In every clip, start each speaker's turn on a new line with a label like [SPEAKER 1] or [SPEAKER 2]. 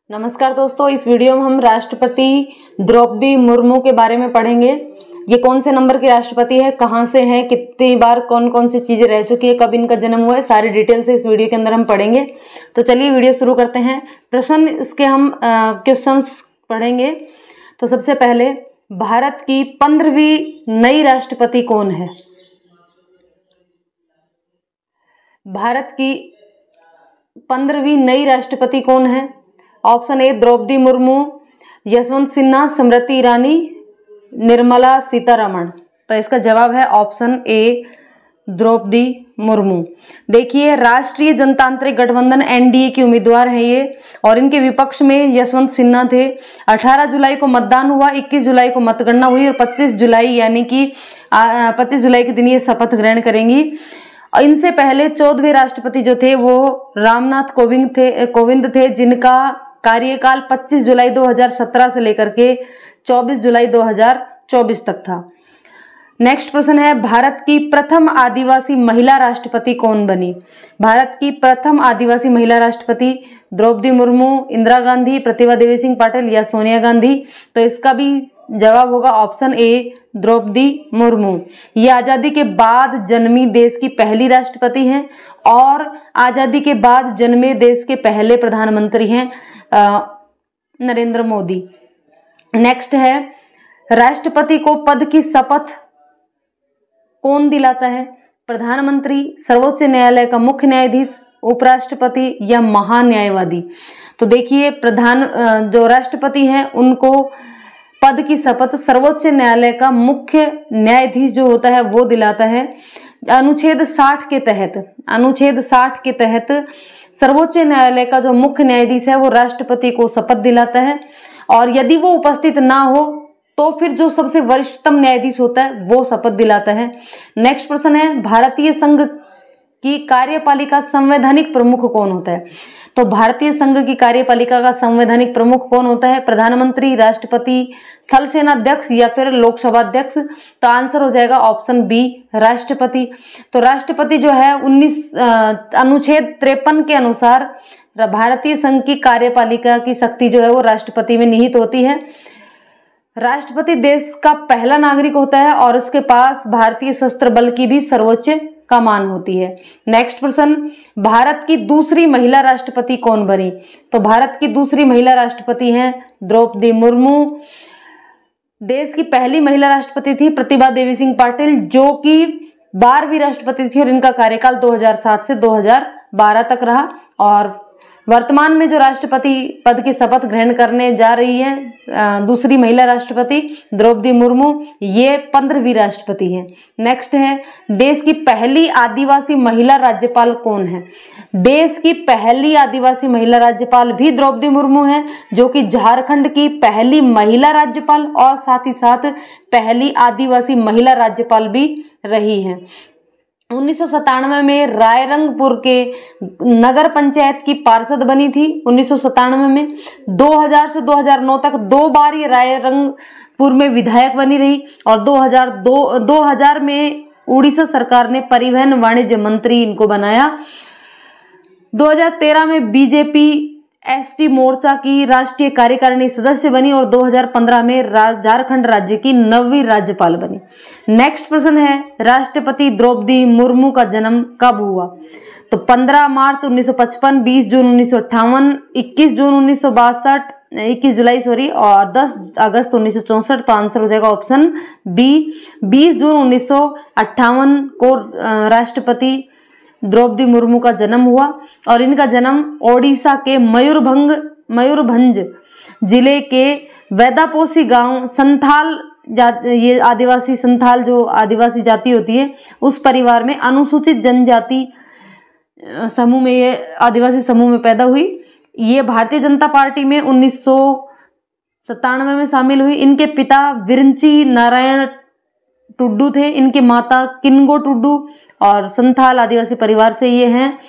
[SPEAKER 1] नमस्कार दोस्तों, इस वीडियो में हम राष्ट्रपति द्रौपदी मुर्मू के बारे में पढ़ेंगे। ये कौन से नंबर के राष्ट्रपति है, कहाँ से हैं, कितनी बार कौन कौन सी चीजें रह चुकी है, कब इनका जन्म हुआ है, सारी डिटेल से इस वीडियो के अंदर हम पढ़ेंगे। तो चलिए वीडियो शुरू करते हैं। प्रश्न इसके हम क्वेश्चंस पढ़ेंगे। तो सबसे पहले, भारत की 15वीं नई राष्ट्रपति कौन है? भारत की 15वीं नई राष्ट्रपति कौन है? Option A Draupadi Murmu, Yashwant Sinha, Smriti Irani, Nirmala Sitharaman. तो इसका जवाब है ऑप्शन ए द्रौपदी मुर्मू। देखिए, राष्ट्रीय जनतांत्रिक गठबंधन एनडीए की उम्मीदवार है ये, और इनके विपक्ष में यशवंत सिन्हा थे। 18 जुलाई को मतदान हुआ, 21 जुलाई को मतगणना हुई और 25 जुलाई यानी कि 25 जुलाई के दिन ये शपथ ग्रहण करेंगी। इनसे पहले 14वें राष्ट्रपति जो थे वो रामनाथ कोविंद थे, जिनका कार्यकाल 25 जुलाई 2017 से लेकर के 24 जुलाई 2024 तक था। नेक्स्ट प्रश्न है, भारत की प्रथम आदिवासी महिला राष्ट्रपति कौन बनी? भारत की प्रथम आदिवासी महिला राष्ट्रपति द्रौपदी मुर्मू, इंदिरा गांधी, प्रतिभा देवी सिंह पाटिल या सोनिया गांधी? तो इसका भी जवाब होगा ऑप्शन ए द्रौपदी मुर्मू। ये आजादी के बाद जन्मी देश की पहली राष्ट्रपति हैं और आजादी के बाद जन्मे देश के पहले प्रधानमंत्री हैं नरेंद्र मोदी। नेक्स्ट है, राष्ट्रपति को पद की शपथ कौन दिलाता है? प्रधानमंत्री, सर्वोच्च न्यायालय का मुख्य न्यायाधीश, उपराष्ट्रपति या महान्यायवादी? तो देखिए, जो राष्ट्रपति हैं उनको पद की शपथ सर्वोच्च न्यायालय का मुख्य न्यायाधीश जो होता है वो दिलाता है। अनुच्छेद 60 के तहत सर्वोच्च न्यायालय का जो मुख्य न्यायाधीश है वो राष्ट्रपति को शपथ दिलाता है, और यदि वो उपस्थित ना हो तो फिर जो सबसे वरिष्ठतम न्यायाधीश होता है वो शपथ दिलाता है। नेक्स्ट प्रश्न है, भारतीय संघ की कार्यपालिका संवैधानिक प्रमुख कौन होता है? तो भारतीय संघ की कार्यपालिका का संवैधानिक प्रमुख कौन होता है? प्रधानमंत्री, राष्ट्रपति, थल सेना अध्यक्ष या फिर लोकसभा अध्यक्ष? तो आंसर हो जाएगा ऑप्शन बी राष्ट्रपति। तो राष्ट्रपति जो है अनुच्छेद 53 के अनुसार भारतीय संघ की कार्यपालिका की शक्ति जो है वो राष्ट्रपति में निहित होती है। राष्ट्रपति देश का पहला नागरिक होता है और उसके पास भारतीय सशस्त्र बल की भी सर्वोच्च कमान होती है। नेक्स्ट प्रश्न, भारत की दूसरी महिला राष्ट्रपति कौन बनी? तो भारत की दूसरी महिला राष्ट्रपति हैं द्रौपदी मुर्मू। देश की पहली महिला राष्ट्रपति थी प्रतिभा देवी सिंह पाटिल, जो कि 12वीं राष्ट्रपति थी और इनका कार्यकाल 2007 से 2012 तक रहा। और वर्तमान में जो राष्ट्रपति पद की शपथ ग्रहण करने जा रही है दूसरी महिला राष्ट्रपति द्रौपदी मुर्मू, ये 15वीं राष्ट्रपति हैं। नेक्स्ट है, देश की पहली आदिवासी महिला राज्यपाल कौन है? देश की पहली आदिवासी महिला राज्यपाल भी द्रौपदी मुर्मू हैं, जो कि झारखंड की पहली महिला राज्यपाल और साथ ही साथ पहली आदिवासी महिला राज्यपाल भी रही हैं। 1997 में रायरंगपुर के नगर पंचायत की पार्षद बनी थी 1997 में। 2000 से 2009 तक 2 बार ये रायरंगपुर में विधायक बनी रही और 2000 में उड़ीसा सरकार ने परिवहन वाणिज्य मंत्री इनको बनाया। 2013 में बीजेपी एसटी मोर्चा की राष्ट्रीय कार्यकारिणी सदस्य बनी और 2015 में झारखंड राज्य की 9वीं राज्यपाल बनी। नेक्स्ट प्रश्न है, राष्ट्रपति द्रौपदी मुर्मू का जन्म कब हुआ? तो 15 मार्च 1955, 20 जून 1958, 21 जून 1962, 21 जुलाई और 10 अगस्त 1964। तो आंसर हो जाएगा ऑप्शन बी 20 जून 1958 को राष्ट्रपति द्रौपदी मुर्मू का जन्म हुआ और इनका जन्म ओडिशा के मयूरभंज जिले के वेदापोसी गांव संथाल ये आदिवासी संथाल जो आदिवासी जाति होती है उस परिवार में अनुसूचित जनजाति समूह में ये आदिवासी समूह में पैदा हुई। ये भारतीय जनता पार्टी में 1997 में शामिल हुई। इनके पिता विरंची नारायण टुड्डू थे, इनकी माता किन्गो टुड्डू और संथाल आदिवासी परिवार से ये हैं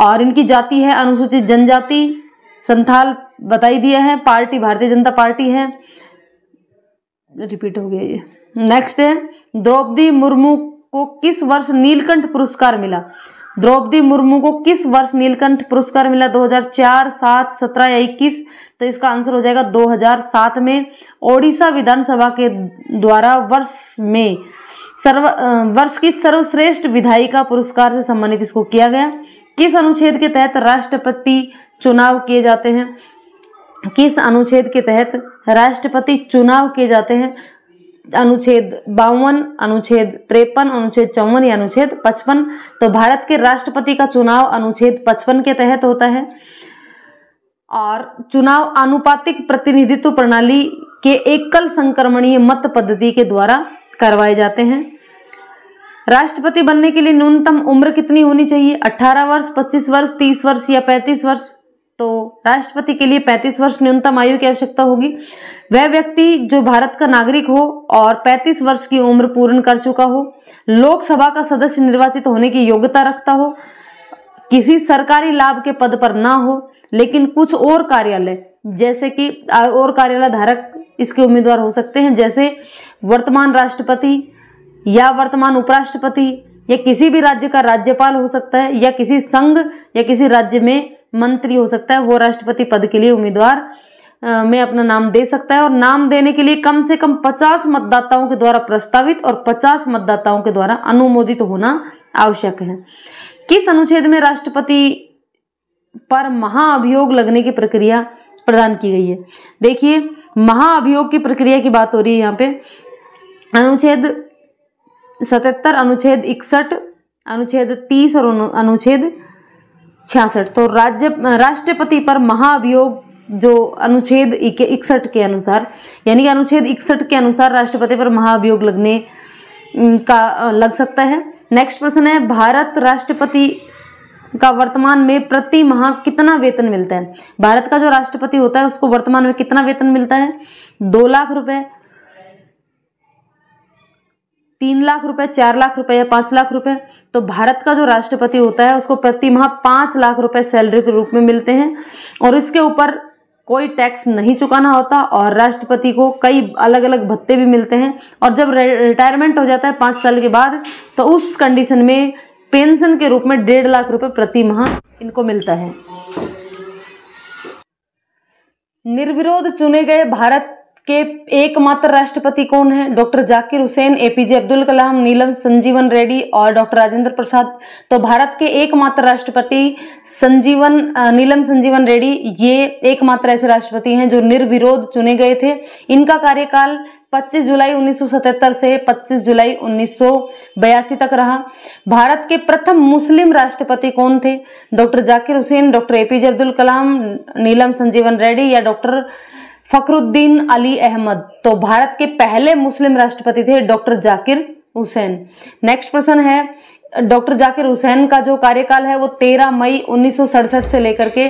[SPEAKER 1] और इनकी जाति है अनुसूचित जनजाति। संथाल बताई दिया है, पार्टी भारतीय जनता पार्टी है, रिपीट हो गया ये। नेक्स्ट है, द्रौपदी मुर्मू को किस वर्ष नीलकंठ पुरस्कार मिला? द्रौपदी मुर्मू को किस वर्ष नीलकंठ पुरस्कार मिला? 2004, 7, 17 या 21? तो इसका आंसर हो जाएगा 2007 में। ओडिशा विधानसभा के द्वारा वर्ष की सर्वश्रेष्ठ विधायिका पुरस्कार से सम्मानित इसको किया गया। किस अनुच्छेद के तहत राष्ट्रपति चुनाव किए जाते हैं? किस अनुच्छेद के तहत राष्ट्रपति चुनाव किए जाते हैं? अनुच्छेद 52, अनुच्छेद 53, अनुच्छेद 54 या अनुच्छेद 55? तो भारत के राष्ट्रपति का चुनाव अनुच्छेद 55 के तहत होता है। और चुनाव आनुपातिक प्रतिनिधित्व प्रणाली के एकल संक्रमणीय मत पद्धति के द्वारा करवाए जाते हैं। राष्ट्रपति बनने के लिए न्यूनतम उम्र कितनी होनी चाहिए? 18 वर्ष, 25 वर्ष, 30 वर्ष या 35 वर्ष? तो राष्ट्रपति के लिए 35 वर्ष न्यूनतम आयु की आवश्यकता होगी। वह व्यक्ति जो भारत का नागरिक हो और 35 वर्ष की उम्र पूर्ण कर चुका हो, लोकसभा का सदस्य निर्वाचित होने की योग्यता रखता हो, किसी सरकारी लाभ के पद पर ना हो, लेकिन कुछ और कार्यालय जैसे कि और कार्यालय धारक इसके उम्मीदवार हो सकते हैं, जैसे वर्तमान राष्ट्रपति या वर्तमान उपराष्ट्रपति या किसी भी राज्य का राज्यपाल हो सकता है, या किसी संघ या किसी राज्य में मंत्री हो सकता है। वो राष्ट्रपति पद के लिए उम्मीदवार में अपना नाम दे सकता है। और नाम देने के लिए कम से कम 50 मतदाताओं के द्वारा प्रस्तावित और 50 मतदाताओं के द्वारा अनुमोदित होना आवश्यक है। किस अनुच्छेद में राष्ट्रपति पर महाअभियोग लगने की प्रक्रिया प्रदान की गई है? देखिए, महाअभियोग की प्रक्रिया की बात हो रही है यहाँ पे। अनुच्छेद 77, अनुच्छेद 61, अनुच्छेद 30 और अनुच्छेद 66। तो राष्ट्रपति पर महाअभियोग जो अनुच्छेद 61 के अनुसार, यानी कि अनुच्छेद 61 के अनुसार राष्ट्रपति पर महाअभियोग लगने का लग सकता है। नेक्स्ट प्रश्न है, भारत राष्ट्रपति का वर्तमान में प्रति माह कितना वेतन मिलता है? भारत का जो राष्ट्रपति होता है उसको वर्तमान में कितना वेतन मिलता है? 2 लाख रुपए, 3 लाख रुपए, 4 लाख रुपए या 5 लाख रुपए? तो भारत का जो राष्ट्रपति होता है उसको प्रति माह 5 लाख रुपए सैलरी के रूप में मिलते हैं, और इसके ऊपर कोई टैक्स नहीं चुकाना होता, और राष्ट्रपति को कई अलग अलग भत्ते भी मिलते हैं। और जब रिटायरमेंट हो जाता है 5 साल के बाद, तो उस कंडीशन में पेंशन के रूप में 1.5 लाख रुपए प्रति माह इनको मिलता है। निर्विरोध चुने गए भारत के एकमात्र राष्ट्रपति कौन है? डॉक्टर जाकिर हुसैन, एपीजे अब्दुल कलाम, नीलम संजीवन रेड्डी और डॉक्टर राजेंद्र प्रसाद। तो भारत के एकमात्र राष्ट्रपति नीलम संजीवन रेड्डी, ये एकमात्र ऐसे राष्ट्रपति हैं जो निर्विरोध चुने गए थे। इनका कार्यकाल 25 जुलाई 1977 से 25 जुलाई 1982 तक रहा। भारत के प्रथम मुस्लिम राष्ट्रपति कौन थे? Doctor Zakir Hussain, doctor APJ Abdul Kalam, Neelam Sanjeevan Reddy या डॉक्टर फखरुद्दीन अली अहमद? तो भारत के पहले मुस्लिम राष्ट्रपति थे डॉक्टर जाकिर हुसैन। नेक्स्ट प्रश्न है, डॉक्टर जाकिर हुसैन का जो कार्यकाल है वो 13 मई 1967 से लेकर के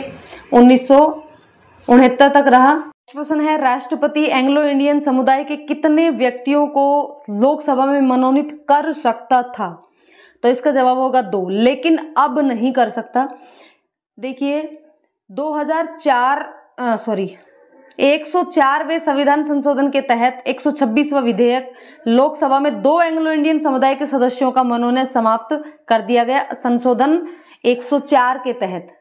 [SPEAKER 1] 1969 तक रहा। नेक्स्ट प्रश्न है, राष्ट्रपति एंग्लो इंडियन समुदाय के कितने व्यक्तियों को लोकसभा में मनोनीत कर सकता था? तो इसका जवाब होगा 2, लेकिन अब नहीं कर सकता। देखिए 104वें संविधान संशोधन के तहत 126वां विधेयक लोकसभा में 2 एंग्लो इंडियन समुदाय के सदस्यों का मनोनयन समाप्त कर दिया गया, संशोधन 104 के तहत।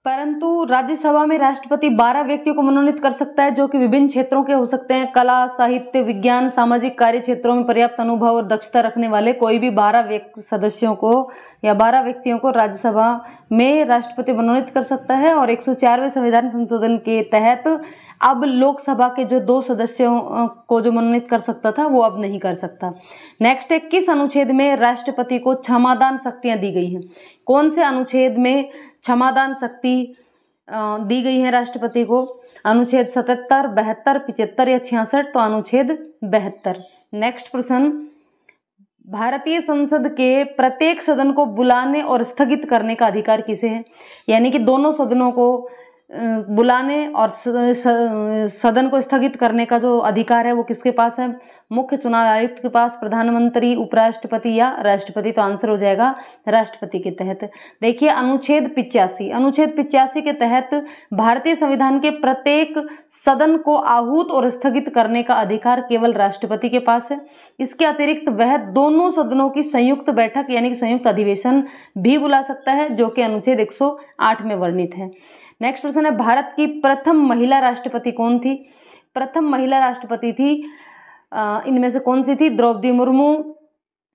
[SPEAKER 1] परंतु राज्यसभा में राष्ट्रपति 12 व्यक्तियों को मनोनीत कर सकता है, जो कि विभिन्न क्षेत्रों के हो सकते हैं। कला, साहित्य, विज्ञान, सामाजिक कार्य क्षेत्रों में पर्याप्त अनुभव और दक्षता रखने वाले कोई भी 12 सदस्यों को या 12 व्यक्तियों को राज्यसभा में राष्ट्रपति मनोनीत कर सकता है। और 104वें संविधान संशोधन के तहत अब लोकसभा के जो 2 सदस्यों को जो मनोनीत कर सकता था वो अब नहीं कर सकता। नेक्स्ट है, किस अनुच्छेद में राष्ट्रपति को क्षमादान शक्तियां दी गई हैं? कौन से अनुच्छेद में क्षमादान शक्ति दी गई है राष्ट्रपति को? अनुच्छेद 77, 72, 75 या 66? तो अनुच्छेद 72। नेक्स्ट प्रश्न, भारतीय संसद के प्रत्येक सदन को बुलाने और स्थगित करने का अधिकार किसे है? यानी कि दोनों सदनों को बुलाने और सदन को स्थगित करने का जो अधिकार है वो किसके पास है? मुख्य चुनाव आयुक्त के पास, प्रधानमंत्री, उपराष्ट्रपति या राष्ट्रपति। तो आंसर हो जाएगा राष्ट्रपति के तहत। देखिए अनुच्छेद 85 के तहत भारतीय संविधान के प्रत्येक सदन को आहूत और स्थगित करने का अधिकार केवल राष्ट्रपति के पास है। इसके अतिरिक्त वह दोनों सदनों की संयुक्त बैठक यानी कि संयुक्त अधिवेशन भी बुला सकता है, जो कि अनुच्छेद 108 में वर्णित है। नेक्स्ट प्रश्न है, भारत की प्रथम महिला राष्ट्रपति कौन थी? प्रथम महिला राष्ट्रपति थी इनमें से कौन सी थी? द्रौपदी मुर्मू,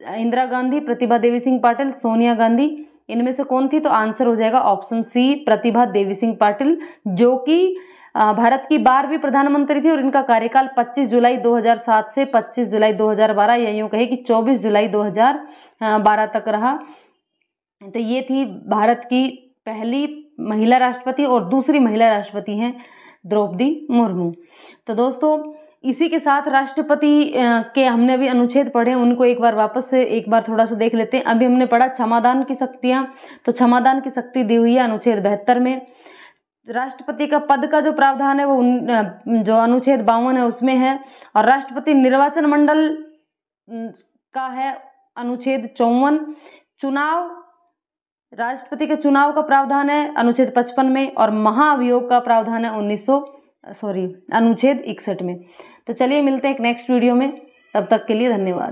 [SPEAKER 1] इंदिरा गांधी, प्रतिभा देवी सिंह पाटिल, सोनिया गांधी। इनमें से कौन थी? तो आंसर हो जाएगा ऑप्शन सी, प्रतिभा देवी सिंह पाटिल, जो कि भारत की 12वीं प्रधानमंत्री थी और इनका कार्यकाल 25 जुलाई 2007 से 25 जुलाई 2012 या यूं कहे कि 24 जुलाई 2012 तक रहा। तो ये थी भारत की पहली महिला राष्ट्रपति और दूसरी महिला राष्ट्रपति हैं द्रौपदी मुर्मू। तो दोस्तों इसी के साथ राष्ट्रपति के हमने अभी अनुच्छेद पढ़े, उनको एक बार वापस से एक बार थोड़ा सा देख लेते हैं। अभी हमने पढ़ा क्षमादान की शक्तियां, तो क्षमादान की शक्ति दी हुई है अनुच्छेद 72 में। राष्ट्रपति का पद का जो प्रावधान है वो जो अनुच्छेद 52 है उसमें है, और राष्ट्रपति निर्वाचन मंडल का है अनुच्छेद 54। चुनाव, राष्ट्रपति के चुनाव का प्रावधान है अनुच्छेद 55 में, और महाअभियोग का प्रावधान है अनुच्छेद 61 में। तो चलिए मिलते हैं एक नेक्स्ट वीडियो में, तब तक के लिए धन्यवाद।